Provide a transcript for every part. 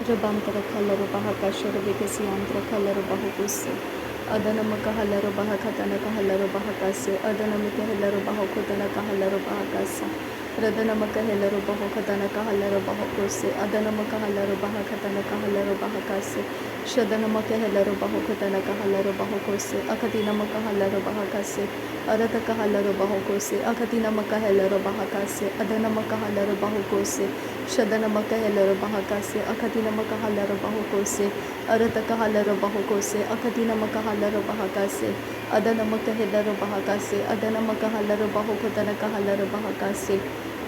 Rabantra Kalaro Bahakashara Vikasiantra Kalaro Bahukusi, Adanamaka Halaro Bahakatana Kahalaro Bahakasi, Adanamika Helaro Bahokutana Kahalaro Bahakasa, Radanamaka Helaro Bahokatana Kahalaro Bahokusi, Adanamaka Halaro Bahakatana Kahalaro Bahakasi, Shadanamaka Helaro Bahokatana Kahalaro Bahokusi, Akatinamaka Halaro Bahakasi, Arataka Halaro Bahokusi, Akatinamaka Helaro Bahakasi, Adanamaka Halaro Bahokusi, Shadanamaka Helaro Bahakasi, Akatinamaka Halaro Bahokose, Arataka Halaro Bahokose, Akatinamaka Halaro Bahakase, Adanamaka Helaro Bahakase, Adanamaka Halaro Bahokotanaka Halaro Bahakase,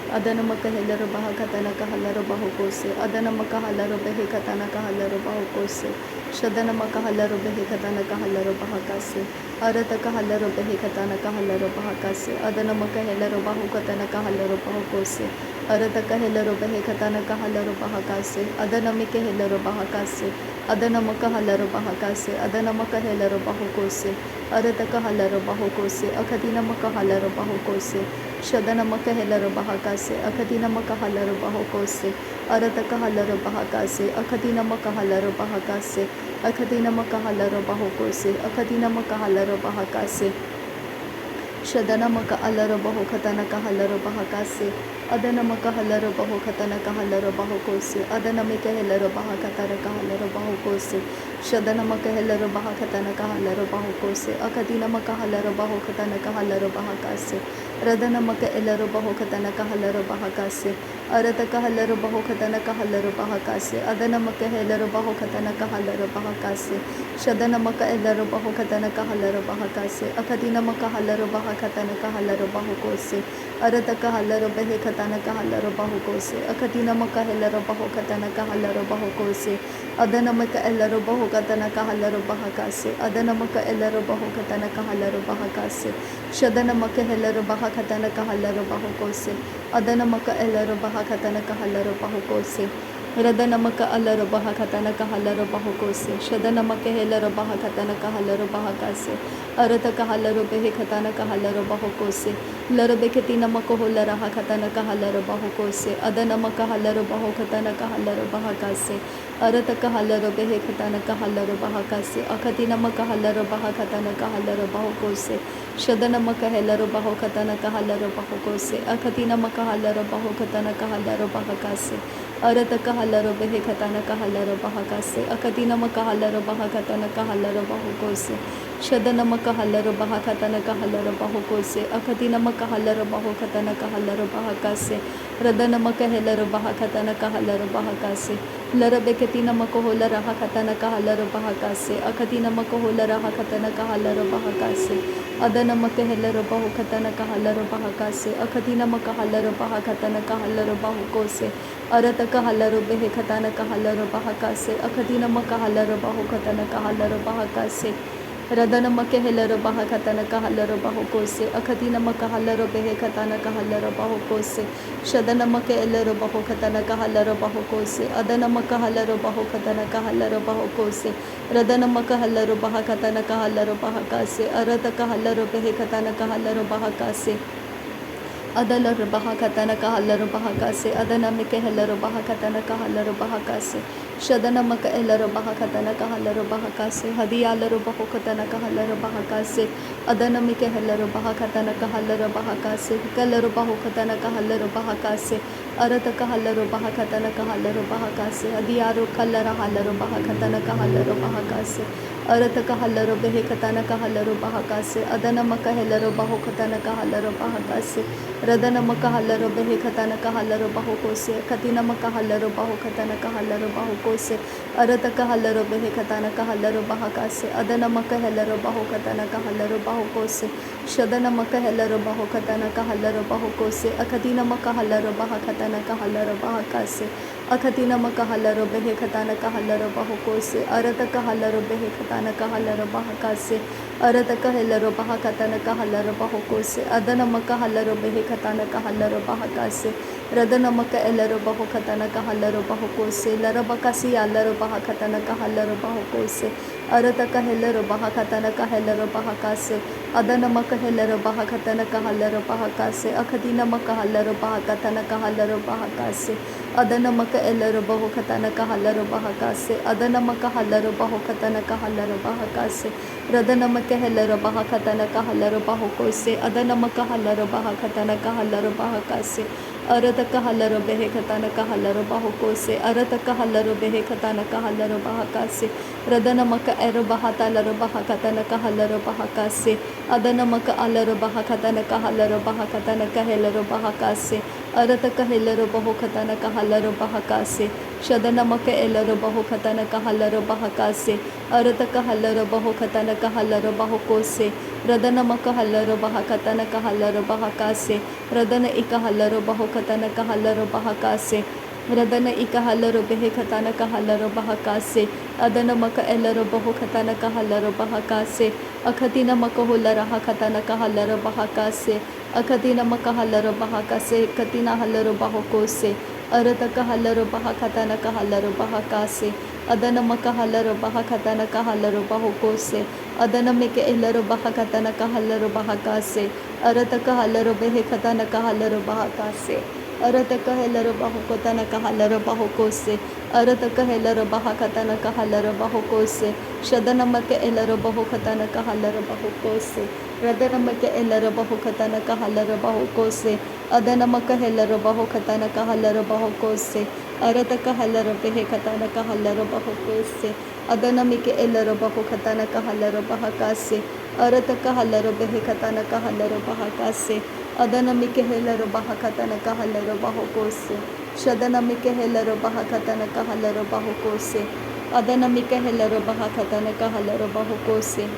Adanamaka Helaro Bahakatanaka Halaro Bahokose, Adanamaka Halaro Behekatanaka Halaro Bahokose, Shadanamaka Halaro Behekatanaka Halaro Bahakase, Arataka Halaro Behekatanaka Halaro Bahakase, Adanamaka Helaro Bahokatanaka Halaro Bahokose, Arataka Helaro Behekatanaka Halaro Bahakase, Adanamike Helaro Bahakase, Adanamaka Halaro Bahakase, Adanamaka Helaro Bahokose, Arataka Halaro Bahokose, Akadinamaka Halaro Bahokose, Shadanamaka Helaro Bahakase, Akadinamaka Halaro Bahokose, Arataka Halaro Bahakase, Akadinamaka Halaro Bahakase, Akadinamaka Halaro Bahokose, Akadinamaka Halaro Bahakase, Shadanamaka Alara Bahokatanaka Halara Bahakase, Adanamaka Halara Bahokatanaka Halara Bahokose, Adanamika Helara Bahakatanaka Halara Bahokose, Shadanamaka Helara Bahakatanaka Halara Bahokose, Akadinamaka Halara Bahokatanaka Halara Bahakase, Radanamaka Elara Bahokatanaka Halara Bahakase, Arataka Halara Bahokatanaka Halara Bahakase, Adanamaka Helara Bahokatanaka Halara Bahakase, Shadanamaka Elara Bahokatanaka Halara Bahakase, Akadinamaka Halara Bahakatanaka Halara Bahokose, Arataka Halara Behekatanaka Halara Bahokose, Akadinamaka Helara Bahokatanaka Halara Bahokose, Adanamaka Elara Bahokatanaka Halara Bahakase, Adanamaka Elara Bahokatanaka Halara Bahakase, Shadanamaka Helara Bahakatanaka Halara Bahokose, Adanamaka Elara Bahakatanaka Halara Bahokose, Radanamaka Alara Bahakatanaka Halara Bahokose, Shadanamaka Helara Bahakatanaka Halara Bahakase, Arataka Halara Behekatanaka Halara Bahokose, Larabeketina Makoholara Hakatanaka Halara Bahokose, Adanamaka Halara Bahokatanaka Halara Bahakase, Arataka Halara Behekatanaka Halara Bahakase, Akatinamaka Halara Bahakatanaka Halara Bahokose, Shadanamaka Helara Bahokatanaka Halara Bahokose, Akatinamaka Halara Bahokatanaka Halara Bahakase, Arataka Halara Behekatanaka Halara Bahakase, Akatinamaka Halara Bahakatanaka Halara Bahokose, Shadanamaka Halara Bahakatanaka Halara Bahokose, Akatinamaka Halara Bahokatanaka Halara Bahakase, Radanamaka Helara Bahakatanaka Halara Bahakase, Larabeketina Makoholara Hakatanaka Halara Bahakase, Akatina Makoholara Hakatanaka Halara Bahakase, Adanamaka Helara Bahokatanaka Halara Bahakase, Akatina Maka Halara Bahakatanaka Halara Bahokose, Arataka Halara Behekatanaka Halara Bahakase, Akatina Maka Halara Bahokatanaka Halara Bahakase, Radanamaka Helara Bahakatanaka Halara Bahokose, Akatina Maka Halara Behekatanaka Halara Bahokose, Shadanamaka Elara Bahokatanaka Halara Bahokose, Adanamaka Halara Bahokatanaka Halara Bahokose, Radanamaka Halara Bahakatanaka Halara Bahakase, Arataka Halara Behekatanaka Halara Bahakase, Adalar Bahakatanaka Halara Bahakase, Adanamika Helara Bahakatanaka Halara Bahakase, Shadanamaka Elara Bahakatanaka Halara Bahakase, Hadialara Bahokatanaka Halara Bahakase, Adanamika Helara Bahakatanaka Halara Bahakase, Kalara Bahokatanaka Halara Bahakase, Arataka Halara Bahakatanaka Halara Bahakase, Hadiaru Kalara Halara Bahakatanaka Halara Bahakase, Arataka Halara Behekatanaka Halara Bahakase, Adanamaka Helara Bahokatanaka Halara Bahakase, Radanamaka Halara Behekatanaka Halara Bahokose, Katinamaka Halara Bahokatanaka Halara Bahokose, Arataka Halara Behekatanaka Halara Bahakase, Adanamaka Helara Bahokatanaka Halara Bahokose, Shadanamaka Helara Bahokatanaka Halara Bahokose, Akatinamaka Halara Bahakatanaka Halara Bahakase, Akatinamaka Halara Behekatanaka Halara Bahokose, Arataka Halara Behekatanaka Halara Bahakase, Arataka Helara Bahakatanaka Halara Bahokose, Adanamaka Halara Behekatanaka Halara Bahakase, Radanamaka Elarobaho Katanaka Halarobahokose, Larabakasi Alarobaha Katanaka Halarobahokose, Arataka Helarobaha Katanaka Helarobahakase, Adanamaka Helarobaha Katanaka Halarobahakase, Akadina Maka Halarobaha Katanaka Halarobahakase, Adanamaka Elarobaho Katanaka Halarobahakase, Adanamaka Halarobaho Katanaka Halarobahakase, Radanamaka Helarobaha Katanaka Halarobahokose, Adanamaka Halarobaha Katanaka Halarobahakase, Arataka halaro behe katanaka halaro bahokose, Arataka halaro behe katanaka halaro bahakase, Radanamaka ero bahata laro bahakatanaka halaro bahakase, Adanamaka alaro bahakatanaka halaro bahakatanaka helaro bahakase, Arataka helaro bahokatanaka halaro bahakase, Shadanamaka elaro bahokatanaka halaro bahakase, Arataka halaro bahokatanaka halaro bahokose, Radanamaka halaro bahakatanaka halaro bahakase, Radana ika halaro bahokatanaka halaro bahakase, Radana ika halaro behe katanaka halaro bahakase, Adana maka elaro bahokatanaka halaro bahakase, Akatina maka hulara hakatanaka halaro bahakase, Akatina maka halaro bahakase, Katina halaro bahokose, Arataka halaro bahakatanaka halaro bahakase, Adana maka halaro bahakatanaka halaro bahokose, Adana meke elaro bahakatanaka halaro bahakase, Arataka halaro behe katanaka halaro bahakase, Arataka helaro bahokotanaka halaro bahokose, Arataka helaro bahakatanaka halaro bahokose, Shadanamaka elaro bahokatanaka halaro bahokose, Radanamaka elaro bahokatanaka halaro bahokose, Adanamaka helaro bahokatanaka halaro bahokose, Arataka halaro behe katanaka halaro bahokose, Adanamike elaro bahokatanaka halaro bahakase, Arataka halaro behe katanaka halaro bahakase, Adanamike helaro bahakatanaka halaro bahokose, Shadanamike helaro bahakatanaka halaro bahokose, Adanamike helaro bahakatanaka halaro bahokose,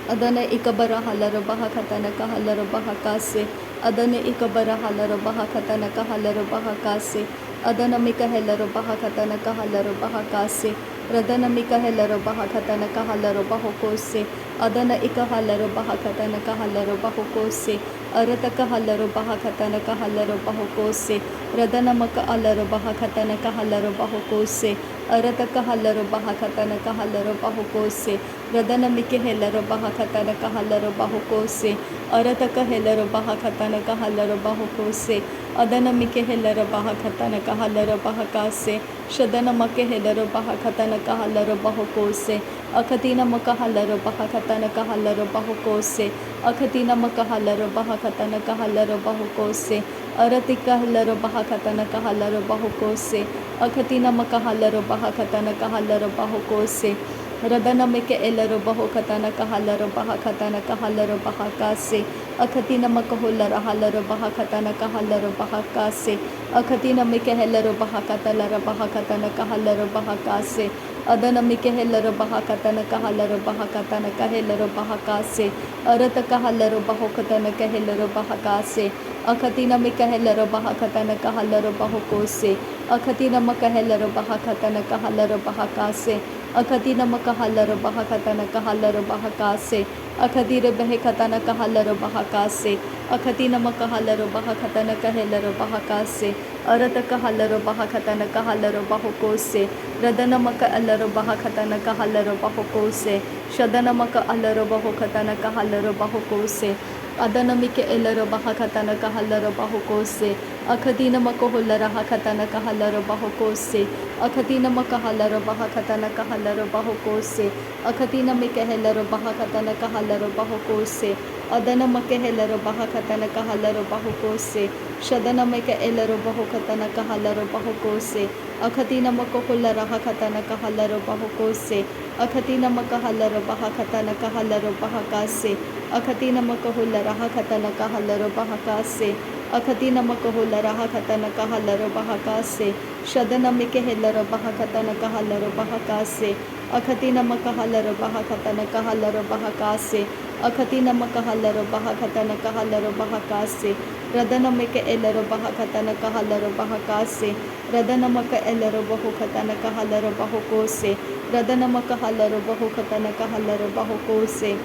Adana ikabara halaro bahakatanaka halaro bahakase, Adana ikabara halaro bahakatanaka halaro bahakase, Adana mika helaro bahakatanaka halaro bahakase, Radana mika helaro bahakatanaka halaro bahokose, Adana ika halaro bahakatanaka halaro bahokose, Arataka halaro bahakatanaka halaro bahokose, Radana maka alaro bahakatanaka halaro bahokose, Arataka halaro bahakatanaka halaro bahokose, Radana mike helaro bahakatanaka halaro bahokose, Arataka helaro bahakatanaka halaro bahokose, Adana mike helaro bahakatanaka halaro bahakase, Shadana make helaro bahakatanaka halaro bahokose, Akatina maka halaro bahakatanaka halaro bahokose, Akatina maka halaro bahakatanaka halaro bahokose, Aratika halaro bahakatanaka halaro bahokose, Akatina maka halaro bahakatanaka halaro bahokose, Radana meke elaro bahokatanaka halaro bahakatanaka halaro bahakase, Akatina makahulara halaro bahakatanaka halaro bahakase, Akatina meke helaro bahakatalara bahakatanaka halaro bahakase, Adana meke helaro bahakatanaka halaro bahakatanaka helaro bahakase, Arataka halaro bahokatanaka helaro bahakase, Akatina meke helaro bahakatanaka halaro bahokose, Akatina maka helaro bahakatanaka halaro bahakase, Akatina maka halaro bahakatanaka halaro bahakase, Akadire behe katanaka halaro bahakase, Akatina maka halaro bahakatanaka helaro bahakase, Arataka halaro bahakatanaka halaro bahokose, Radana maka alaro bahakatanaka halaro bahokose, Shadana maka alaro bahokatanaka halaro bahokose, Adana mike elaro bahakatanaka halaro bahokose, Akadina makohulara hakatanaka halaro bahokose, Akatina maka halaro bahakatanaka halaro bahokose, Akatina mike helaro bahakatanaka halaro bahokose, Adana make helaro bahakatanaka halaro bahokose, Shadana make elaro bahokatanaka halaro bahokose, Akatina makohulara hakatanaka halaro bahokose, Akatina maka halaro bahakatanaka halaro bahakase, Akatina makahulara hakatanaka halaro bahakase, Akatina makahulara hakatanaka halaro bahakase, Shadana mike helaro bahakatanaka halaro bahakase, Akatina makahalaro bahakatanaka halaro bahakase, Akatina makahalaro bahakatanaka halaro bahakase, Radana mike elaro bahakatanaka halaro bahakase, Radana maka elaro bahukatanaka halaro bahokose, Radana makahalaro bahukatanaka halaro bahokose,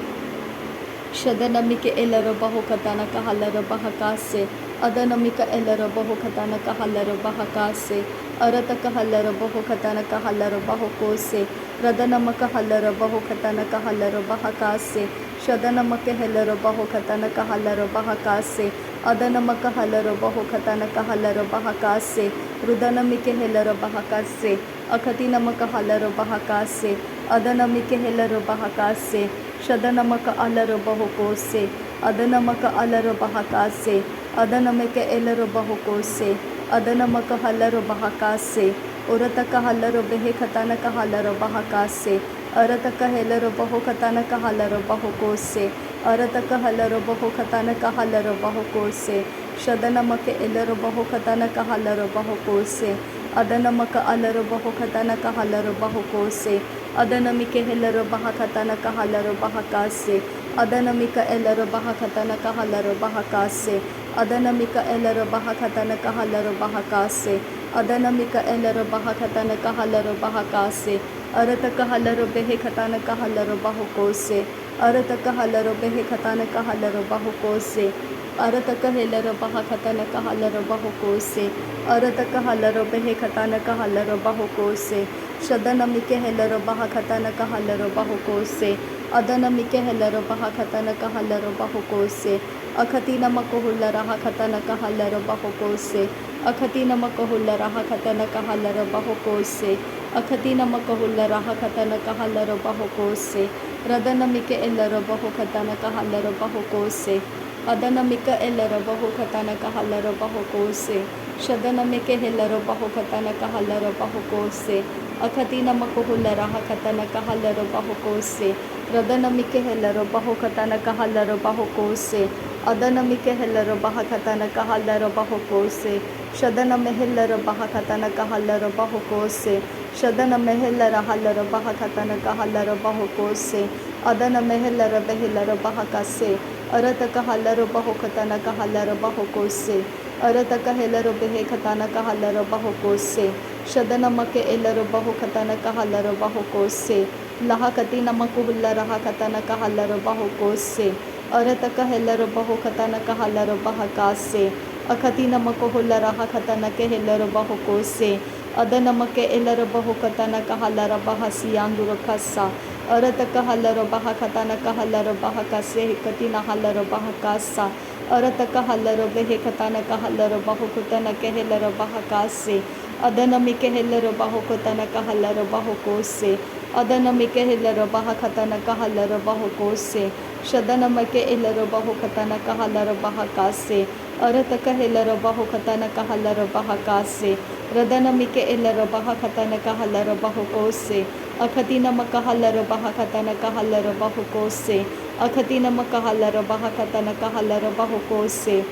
Shadana mike elaro bahokatanaka halaro bahakase, Adanamika elero boho katana kahalero bahakase. Arataka halero boho katana kahalero bahokose. Radanamaka halero boho katana kahalero bahakase. Shadanamaka helero boho katana kahalero bahakase. Adanamaka halero boho katana kahalero bahakase. Rudanamike helero bahakase. Akatinamaka halero bahakase. Adanamike helero bahakase. Shadanamaka alero bahokose. Adanamaka alero bahakase. Adanameke elero bahokose. Adanamaka halero bahakase. Urataka halero behe katanaka halero bahakase. Arataka helero baho katanaka halero bahokose. Arataka halero baho katanaka halero bahokose. Shadanamake elero baho katanaka halero bahokose. Adanamaka alero baho katanaka halero bahokose. Adanamike helero bahakatanaka halero bahakase. Adanamika elero bahakatanaka halero bahakase. Adanamika elero bahakatanaka halero bahakase. Adanamika elero bahakatanaka halero bahakase. Arataka halero behe katanaka halero bahokose. Arataka halero behe katanaka halero bahokose. Arataka helero bahakatanaka halero bahokose. Arataka halero behe katanaka halero bahokose. Shadanamike helero bahakatanaka halero bahokose. Adanamike helero bahakatanaka halero bahokose. Akatina makohulla raha katanaka halero bahokose. Akatina makohulla raha katanaka halero bahokose. Akatina makohulla raha katanaka halero bahokose. Radanamike elero bahokatanaka halero bahokose. Adanamika elero bahokatanaka halero bahokose. Shadanamike helero bahokatanaka halero bahokose. Akatina makohulla raha katanaka halero bahokose. Radanamike helero bahokatanaka halero bahokose. Adanamike helero bahakatanaka halero bahokose. Shadaname helero bahakatanaka halero bahokose. Shadaname helero halero bahakatanaka halero bahokose. Adaname helero behelero bahakase. Arataka halero bahokatanaka halero bahokose. Arataka helero behekatanaka halero bahokose. Shadanamake elero bahokatanaka halero bahokose. Lahakati namakuhulla rahakatanaka halero bahokose. Arataka helero bahokatanaka halero bahakase. Akati namakuhulla rahakatanake helero bahokose. Adanamake elero bahokatanaka halero bahasiyandurakasa. Arataka halero bahakatanaka halero bahakase. Hikatina halero bahakasa. Arataka halero behekatanaka halero bahokatanake helero bahakase. Adanamike helero bahokatanaka halero bahokose. Adanamike helero bahakatanaka halero bahokose. Shadanamake elero bahokatanaka halero bahakase. Arataka helero bahokatanaka halero bahakase. Radanamike elero bahakatanaka halero bahokose. Akatina makahalero bahakatanaka halero bahokose. Akatina makahalero bahakatanaka halero bahokose.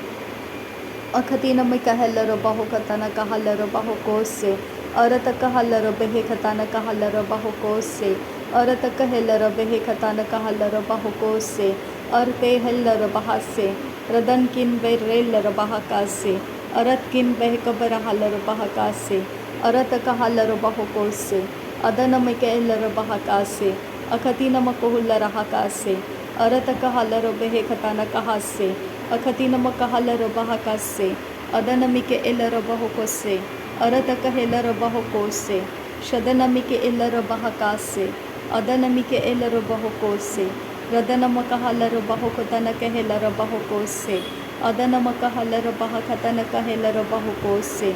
Akatina mikahelero bahokatanaka halero bahokose. Arataka halero behekatanaka halero bahokose. Arataka helero behekatanaka halero bahokose. Arte helero bahase. Radankin berelero bahakase. Aratkin behekabara halero bahakase. Arataka halero bahokose. Adanamike elero bahakase. Akatina makohulla rahakase. Arataka halero behekatanaka hase. Akatina makahalero bahakase. Adanamike elero bahokose. Arataka helero bahokose. Shadanamike elero bahakase. Adanamike elero bahokose. Radanamaka halero bahokatanaka helero bahokose. Adanamaka halero bahakatanaka helero bahokose.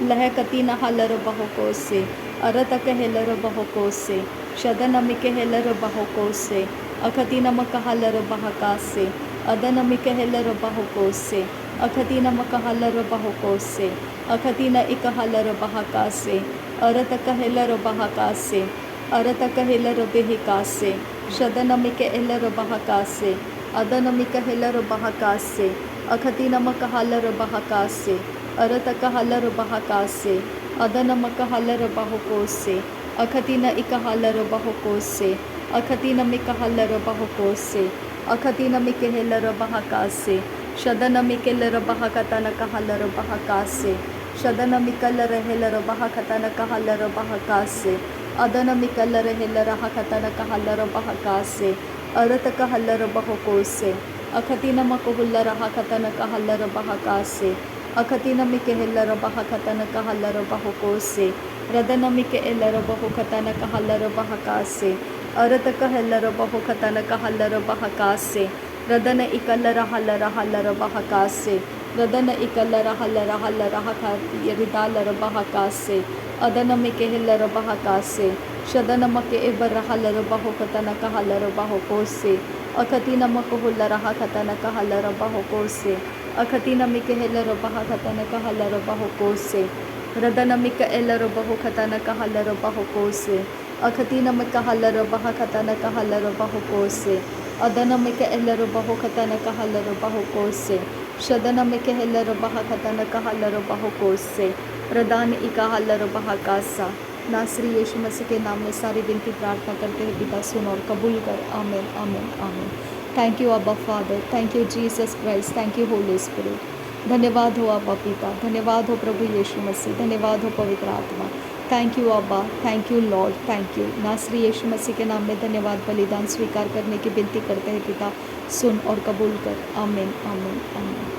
Lahakatina halero bahokose. Arataka helero bahokose. Shadanamike helero bahokose. Akatina makahalero bahakase. Adanamike helero bahokose. Akatina makahalero bahokose. Akatina ikahalero bahakase. Arataka helero bahakase. Arataka helero behikase. Shadanamike helero bahakase. Adanamika helero bahakase. Akatina makahalero bahakase. Arataka halero bahakase. Adanamaka halero bahokose. Akatina ikahalero bahokose. Akatina mikahalero bahokose. Akatina mikehelero bahakase. Shadana mikelero bahakatana kahalero bahakase. Shadana mikalere helero bahakatana kahalero bahakase. Adana mikalere helero hakatana kahalero bahakase. Arataka halero bahokose. अखती नमक हुल्ला रहा खतन कहल्लर बहका से अखती नमिक हेल्लर बह खतन कहल्लर बहुको से रदनमिक एल्लर बहु खतन कहल्लर बहका से अरत कहल्लर बहु खतन कहल्लर बहका से रदन इकल्लर हल्लर हल्लर बहका से रदन इकल्लर हल्लर हल्लर रिदालर बहका से अदनमिक हेल्लर बहका से शदनमक एबर हल्लर बहु खतन कहल्लर बहुको से अखती नमक हुल्लर खतन कहल्लर बहुको से अखती नमिक हेल्लर बह खतन कहल्लर बहुको से रदनमिक एल्लर बहु खतन कहल्लर बहुको से अखती नमिक हल्लर बह खतन कहल्लर बहुको से अदनमिक एल्लर बहु खतन कहल्लर बहुको से शदनमिक हेल्लर बह खतन कहल्लर बहुको से रदान इका हल्लर बह कासा। नासरी यीशु मसीह के नाम में सारी विनती प्रार्थना करते हैं पिता, सुन और कबूल कर। आमीन आमीन आमीन। थैंक यू अब्बा father, thank you Jesus Christ, thank you Holi spirit. धन्यवाद हो अब्बा पिता, धन्यवाद हो प्रभु यीशु मसीह, धन्यवाद हो पवित्र आत्मा। थैंक यू अब्बा, thank you Lord, thank you. नासरी यीशु मसीह के नाम में धन्यवाद बलिदान स्वीकार करने की विनती करते हैं पिता, सुन और कबूल कर। आमीन आमीन आमीन।